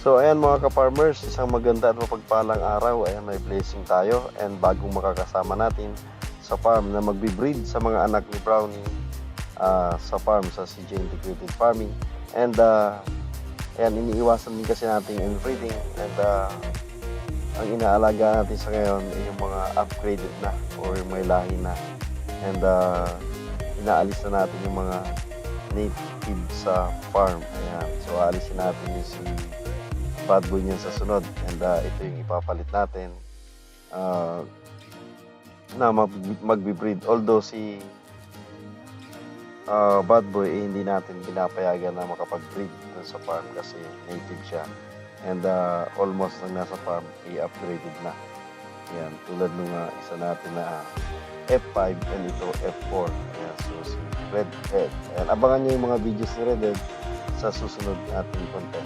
So ayan mga ka-farmers, isang maganda at mapagpalang araw. Ayan, may blessing tayo and bagong makakasama natin sa farm na magbe-breed sa mga anak ni Brownie sa farm, sa CJ Integrated Farming. And ayan, iniiwasan din kasi natin inbreeding and ang inaalaga natin sa ngayon ay yung mga upgraded na or may lahi na. And inaalis na natin yung mga native sa farm. Ayan, so aalisin natin yung si bad boy niyan sa sunod and ito yung ipapalit natin na magbe-breed, although si bad boy hindi natin pinapayagan na makapag-breed dun sa farm kasi native siya and almost nang nasa farm i-upgraded na. Yan, tulad nung isa natin na F5 and ito F4. Ayan, so si Redhead. Ayan, abangan nyo yung mga videos ni Redhead sa susunod nating content.